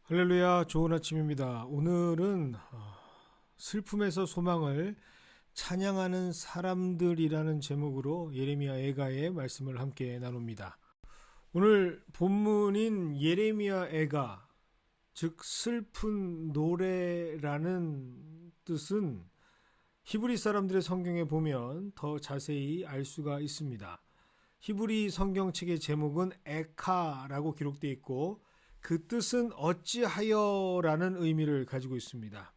할렐루야, 좋은 아침입니다. 오늘은 슬픔에서 소망을 찬양하는 사람들이라는 제목으로 예레미야 애가의 말씀을 함께 나눕니다. 오늘 본문인 예레미야 애가, 즉 슬픈 노래라는 뜻은 히브리 사람들의 성경에 보면 더 자세히 알 수가 있습니다. 히브리 성경책의 제목은 에카라고 기록되어 있고 그 뜻은 어찌하여라는 의미를 가지고 있습니다.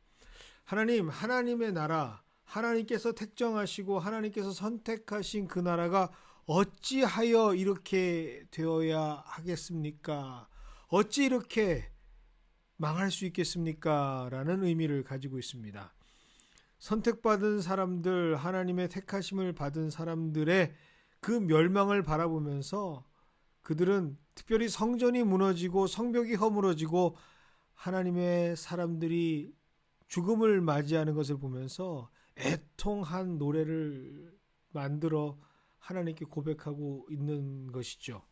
하나님의 나라, 하나님께서 택정하시고 하나님께서 선택하신 그 나라가 어찌하여 이렇게 되어야 하겠습니까? 어찌 이렇게 망할 수 있겠습니까? 라는 의미를 가지고 있습니다. 선택받은 사람들, 하나님의 택하심을 받은 사람들의 그 멸망을 바라보면서 그들은 특별히 성전이 무너지고 성벽이 허물어지고 하나님의 사람들이 죽음을 맞이하는 것을 보면서 애통한 노래를 만들어 하나님께 고백하고 있는 것이죠.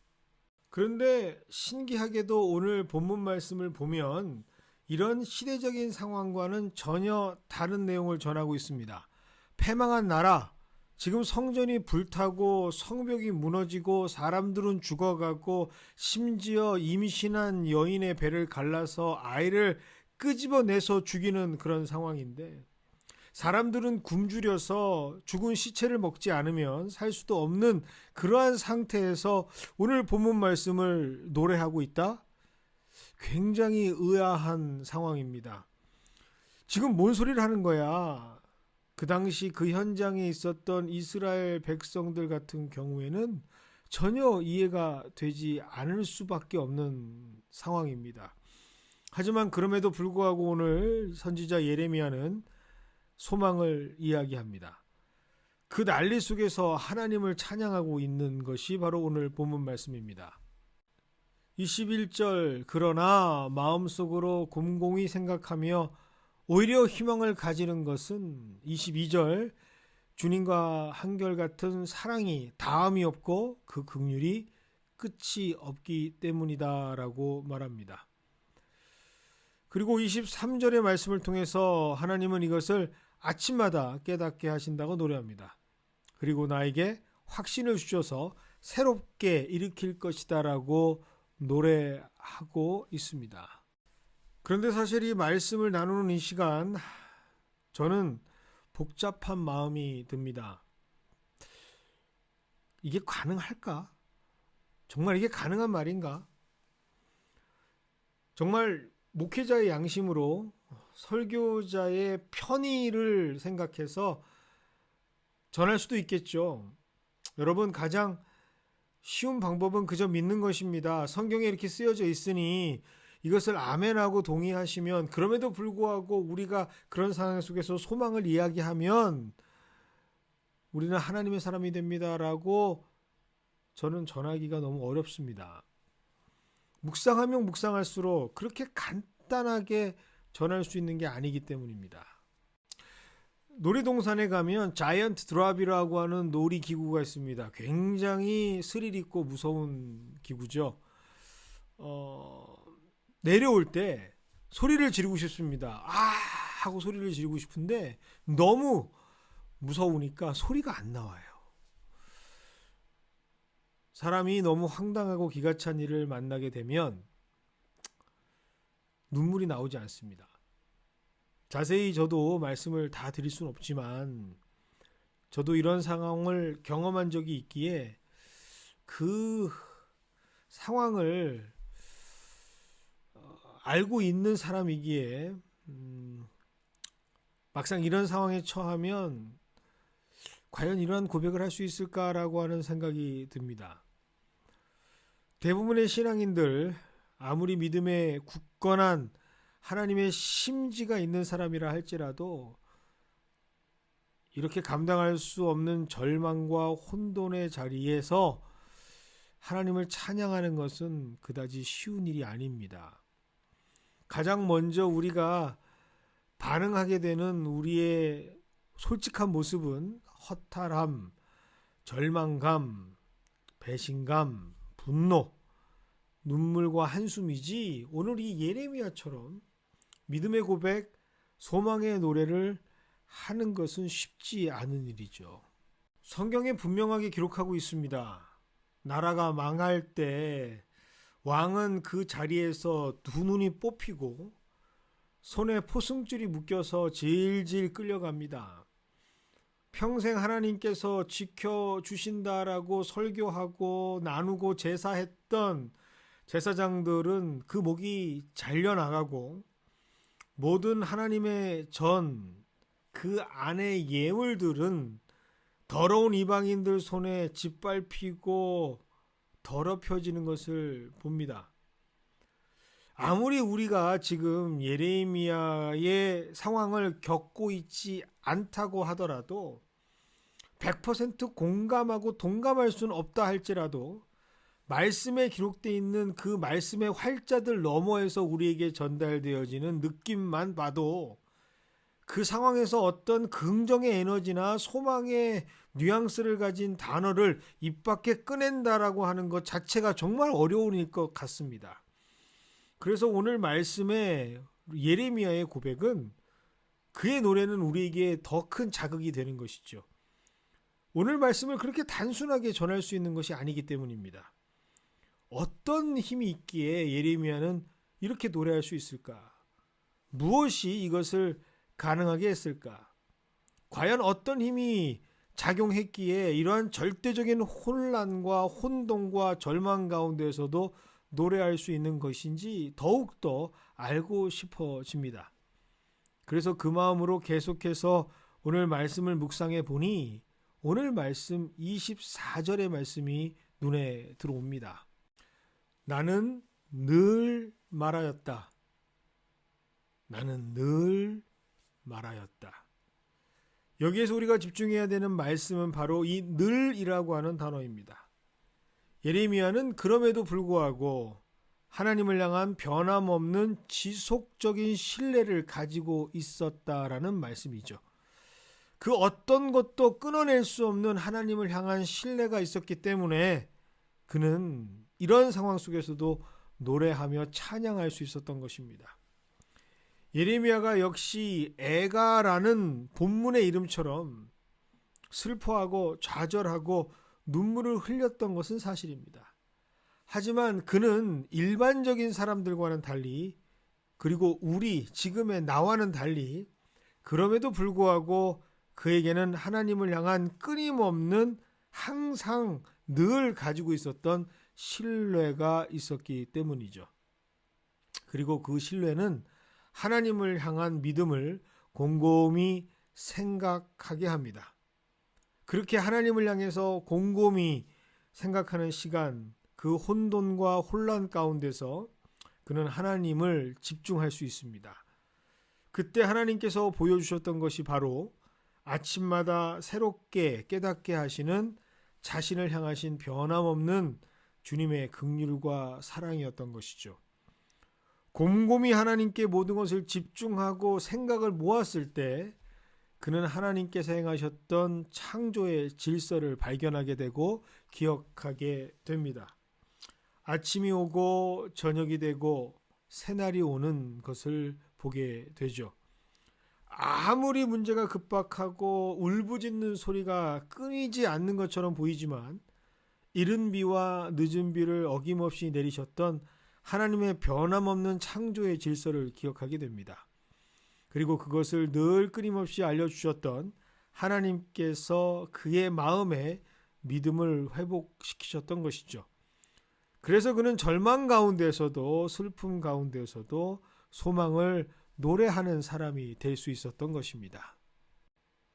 그런데 신기하게도 오늘 본문 말씀을 보면 이런 시대적인 상황과는 전혀 다른 내용을 전하고 있습니다. 패망한 나라, 지금 성전이 불타고 성벽이 무너지고 사람들은 죽어가고 심지어 임신한 여인의 배를 갈라서 아이를 끄집어내서 죽이는 그런 상황인데 사람들은 굶주려서 죽은 시체를 먹지 않으면 살 수도 없는 그러한 상태에서 오늘 본문 말씀을 노래하고 있다? 굉장히 의아한 상황입니다. 지금 뭔 소리를 하는 거야? 그 당시 그 현장에 있었던 이스라엘 백성들 같은 경우에는 전혀 이해가 되지 않을 수밖에 없는 상황입니다. 하지만 그럼에도 불구하고 오늘 선지자 예레미야는 소망을 이야기합니다. 그 난리 속에서 하나님을 찬양하고 있는 것이 바로 오늘 본문 말씀입니다. 21절 그러나 마음속으로 곰곰이 생각하며 오히려 희망을 가지는 것은 22절 주님과 한결같은 사랑이 다음이 없고 그 긍휼이 끝이 없기 때문이다라고 말합니다. 그리고 23절의 말씀을 통해서 하나님은 이것을 아침마다 깨닫게 하신다고 노래합니다. 그리고 나에게 확신을 주셔서 새롭게 일으킬 것이다라고 노래하고 있습니다. 그런데 사실 이 말씀을 나누는 이 시간 저는 복잡한 마음이 듭니다. 이게 가능할까? 정말 이게 가능한 말인가? 정말 목회자의 양심으로 설교자의 편의를 생각해서 전할 수도 있겠죠. 여러분, 가장 쉬운 방법은 그저 믿는 것입니다. 성경에 이렇게 쓰여져 있으니 이것을 아멘하고 동의하시면, 그럼에도 불구하고 우리가 그런 상황 속에서 소망을 이야기하면 우리는 하나님의 사람이 됩니다라고 저는 전하기가 너무 어렵습니다. 묵상하면 묵상할수록 그렇게 간단하게 전할 수 있는 게 아니기 때문입니다. 놀이동산에 가면 자이언트 드랍이라고 하는 놀이기구가 있습니다. 굉장히 스릴 있고 무서운 기구죠. 내려올 때 소리를 지르고 싶습니다. 아! 하고 소리를 지르고 싶은데 너무 무서우니까 소리가 안 나와요. 사람이 너무 황당하고 기가 찬 일을 만나게 되면 눈물이 나오지 않습니다. 자세히 저도 말씀을 다 드릴 수는 없지만 저도 이런 상황을 경험한 적이 있기에 그 상황을 알고 있는 사람이기에 막상 이런 상황에 처하면 과연 이러한 고백을 할 수 있을까라고 하는 생각이 듭니다. 대부분의 신앙인들, 아무리 믿음에 굳건한 하나님의 심지가 있는 사람이라 할지라도 이렇게 감당할 수 없는 절망과 혼돈의 자리에서 하나님을 찬양하는 것은 그다지 쉬운 일이 아닙니다. 가장 먼저 우리가 반응하게 되는 우리의 솔직한 모습은 허탈함, 절망감, 배신감, 분노, 눈물과 한숨이지 오늘 이 예레미야처럼 믿음의 고백, 소망의 노래를 하는 것은 쉽지 않은 일이죠. 성경에 분명하게 기록하고 있습니다. 나라가 망할 때 왕은 그 자리에서 두 눈이 뽑히고 손에 포승줄이 묶여서 질질 끌려갑니다. 평생 하나님께서 지켜주신다라고 설교하고 나누고 제사했던 제사장들은 그 목이 잘려나가고 모든 하나님의 그 안의 예물들은 더러운 이방인들 손에 짓밟히고 더럽혀지는 것을 봅니다. 아무리 우리가 지금 예레미야의 상황을 겪고 있지 않다고 하더라도 100% 공감하고 동감할 수는 없다 할지라도 말씀에 기록되어 있는 그 말씀의 활자들 너머에서 우리에게 전달되어지는 느낌만 봐도 그 상황에서 어떤 긍정의 에너지나 소망의 뉘앙스를 가진 단어를 입 밖에 꺼낸다라고 하는 것 자체가 정말 어려운 일 것 같습니다. 그래서 오늘 말씀의 예레미야의 고백은 그의 노래는 우리에게 더 큰 자극이 되는 것이죠. 오늘 말씀을 그렇게 단순하게 전할 수 있는 것이 아니기 때문입니다. 어떤 힘이 있기에 예레미야는 이렇게 노래할 수 있을까? 무엇이 이것을 가능하게 했을까? 과연 어떤 힘이 작용했기에 이러한 절대적인 혼란과 혼동과 절망 가운데서도 노래할 수 있는 것인지 더욱더 알고 싶어집니다. 그래서 그 마음으로 계속해서 오늘 말씀을 묵상해 보니 오늘 말씀 24절의 말씀이 눈에 들어옵니다. 나는 늘 말하였다. 나는 늘 말하였다. 여기에서 우리가 집중해야 되는 말씀은 바로 이 늘이라고 하는 단어입니다. 예레미야는 그럼에도 불구하고 하나님을 향한 변함없는 지속적인 신뢰를 가지고 있었다라는 말씀이죠. 그 어떤 것도 끊어낼 수 없는 하나님을 향한 신뢰가 있었기 때문에 그는 이런 상황 속에서도 노래하며 찬양할 수 있었던 것입니다. 예레미야가 역시 애가라는 본문의 이름처럼 슬퍼하고 좌절하고 눈물을 흘렸던 것은 사실입니다. 하지만 그는 일반적인 사람들과는 달리 그리고 우리 지금의 나와는 달리 그럼에도 불구하고 그에게는 하나님을 향한 끊임없는 항상 늘 가지고 있었던 신뢰가 있었기 때문이죠. 그리고 그 신뢰는 하나님을 향한 믿음을 곰곰이 생각하게 합니다. 그렇게 하나님을 향해서 곰곰이 생각하는 시간, 그 혼돈과 혼란 가운데서 그는 하나님을 집중할 수 있습니다. 그때 하나님께서 보여주셨던 것이 바로 아침마다 새롭게 깨닫게 하시는 자신을 향하신 변함없는 주님의 긍휼과 사랑이었던 것이죠. 곰곰이 하나님께 모든 것을 집중하고 생각을 모았을 때 그는 하나님께서 행하셨던 창조의 질서를 발견하게 되고 기억하게 됩니다. 아침이 오고 저녁이 되고 새날이 오는 것을 보게 되죠. 아무리 문제가 급박하고 울부짖는 소리가 끊이지 않는 것처럼 보이지만 이른 비와 늦은 비를 어김없이 내리셨던 하나님의 변함없는 창조의 질서를 기억하게 됩니다. 그리고 그것을 늘 끊임없이 알려주셨던 하나님께서 그의 마음에 믿음을 회복시키셨던 것이죠. 그래서 그는 절망 가운데서도 슬픔 가운데서도 소망을 노래하는 사람이 될 수 있었던 것입니다.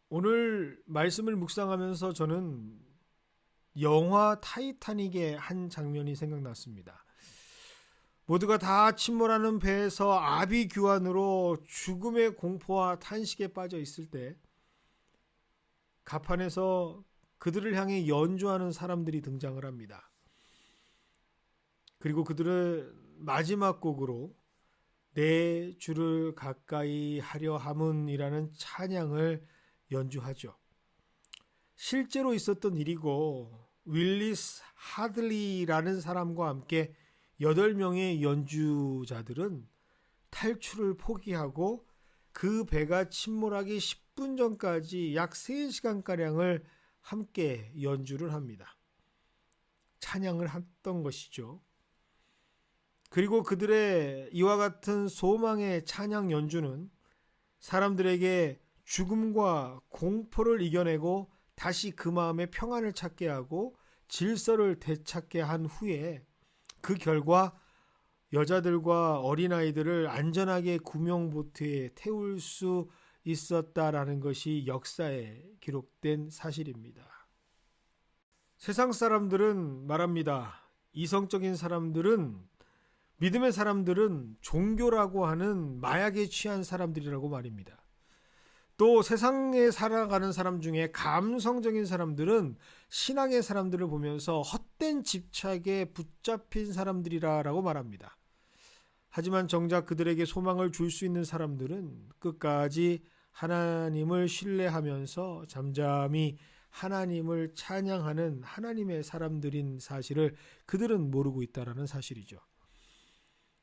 오늘 말씀을 묵상하면서 저는 영화 타이타닉의 한 장면이 생각났습니다. 모두가 다 침몰하는 배에서 아비규환으로 죽음의 공포와 탄식에 빠져 있을 때 갑판에서 그들을 향해 연주하는 사람들이 등장을 합니다. 그리고 그들은 마지막 곡으로 내 주를 가까이 하려 함은이라는 찬양을 연주하죠. 실제로 있었던 일이고 윌리스 하들리라는 사람과 함께 8명의 연주자들은 탈출을 포기하고 그 배가 침몰하기 10분 전까지 약 3시간가량을 함께 연주를 합니다. 찬양을 했던 것이죠. 그리고 그들의 이와 같은 소망의 찬양 연주는 사람들에게 죽음과 공포를 이겨내고 다시 그 마음의 평안을 찾게 하고 질서를 되찾게 한 후에 그 결과 여자들과 어린아이들을 안전하게 구명보트에 태울 수 있었다라는 것이 역사에 기록된 사실입니다. 세상 사람들은 말합니다. 이성적인 사람들은, 믿음의 사람들은 종교라고 하는 마약에 취한 사람들이라고 말입니다. 또 세상에 살아가는 사람 중에 감성적인 사람들은 신앙의 사람들을 보면서 헛된 집착에 붙잡힌 사람들이라고 말합니다. 하지만 정작 그들에게 소망을 줄 수 있는 사람들은 끝까지 하나님을 신뢰하면서 잠잠히 하나님을 찬양하는 하나님의 사람들인 사실을 그들은 모르고 있다는 사실이죠.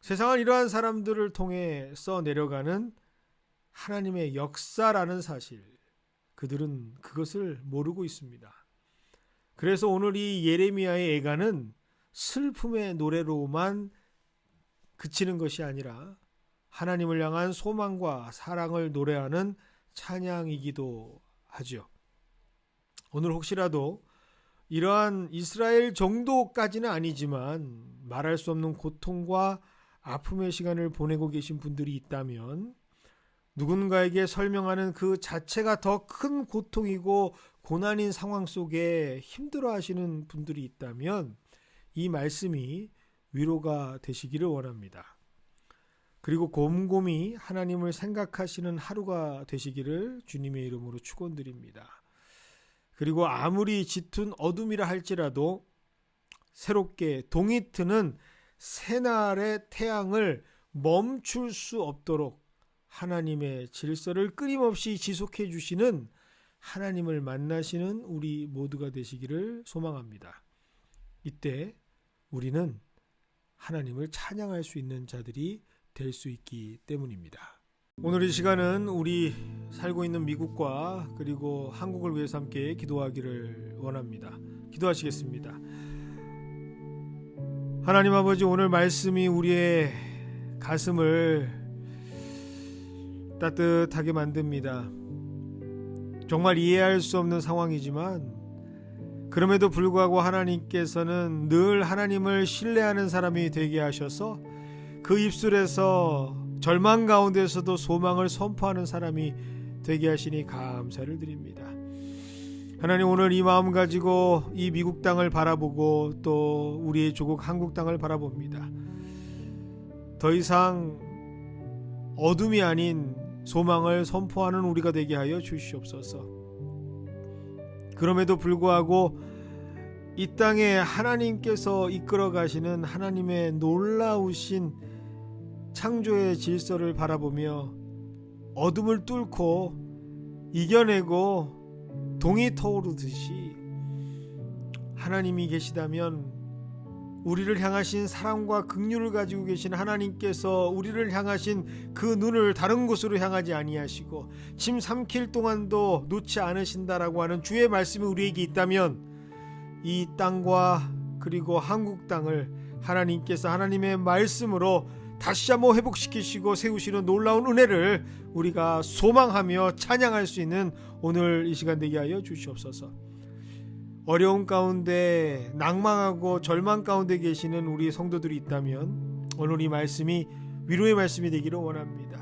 세상은 이러한 사람들을 통해 써내려가는 하나님의 역사라는 사실, 그들은 그것을 모르고 있습니다. 그래서 오늘 이 예레미야의 애가는 슬픔의 노래로만 그치는 것이 아니라 하나님을 향한 소망과 사랑을 노래하는 찬양이기도 하죠. 오늘 혹시라도 이러한 이스라엘 정도까지는 아니지만 말할 수 없는 고통과 아픔의 시간을 보내고 계신 분들이 있다면 누군가에게 설명하는 그 자체가 더 큰 고통이고 고난인 상황 속에 힘들어하시는 분들이 있다면 이 말씀이 위로가 되시기를 원합니다. 그리고 곰곰이 하나님을 생각하시는 하루가 되시기를 주님의 이름으로 축원드립니다. 그리고 아무리 짙은 어둠이라 할지라도 새롭게 동이 트는 새날의 태양을 멈출 수 없도록 하나님의 질서를 끊임없이 지속해 주시는 하나님을 만나시는 우리 모두가 되시기를 소망합니다. 이때 우리는 하나님을 찬양할 수 있는 자들이 될 수 있기 때문입니다. 오늘 이 시간은 우리 살고 있는 미국과 그리고 한국을 위해서 함께 기도하기를 원합니다. 기도하시겠습니다. 하나님 아버지, 오늘 말씀이 우리의 가슴을 따뜻하게 만듭니다. 정말 이해할 수 없는 상황이지만 그럼에도 불구하고 하나님께서는 늘 하나님을 신뢰하는 사람이 되게 하셔서 그 입술에서 절망 가운데서도 소망을 선포하는 사람이 되게 하시니 감사를 드립니다. 하나님, 오늘 이 마음 가지고 이 미국 땅을 바라보고 또 우리의 조국 한국 땅을 바라봅니다. 더 이상 어둠이 아닌 소망을 선포하는 우리가 되게 하여 주시옵소서. 그럼에도 불구하고 이 땅에 하나님께서 이끌어 가시는 하나님의 놀라우신 창조의 질서를 바라보며 어둠을 뚫고 이겨내고 동이 터오르듯이 하나님이 계시다면 우리를 향하신 사랑과 긍휼을 가지고 계신 하나님께서 우리를 향하신 그 눈을 다른 곳으로 향하지 아니하시고 침 삼킬 동안도 놓지 않으신다라고 하는 주의 말씀이 우리에게 있다면 이 땅과 그리고 한국 땅을 하나님께서 하나님의 말씀으로 다시 한번 회복시키시고 세우시는 놀라운 은혜를 우리가 소망하며 찬양할 수 있는 오늘 이 시간 되게 하여 주시옵소서. 어려움 가운데 낭망하고 절망 가운데 계시는 우리 성도들이 있다면 오늘 이 말씀이 위로의 말씀이 되기를 원합니다.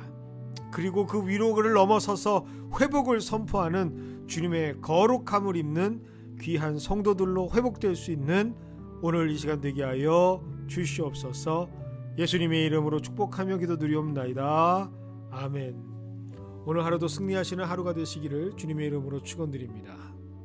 그리고 그 위로를 넘어서서 회복을 선포하는 주님의 거룩함을 입는 귀한 성도들로 회복될 수 있는 오늘 이 시간 되게 하여 주시옵소서. 예수님의 이름으로 축복하며 기도드리옵나이다. 아멘. 오늘 하루도 승리하시는 하루가 되시기를 주님의 이름으로 축원드립니다.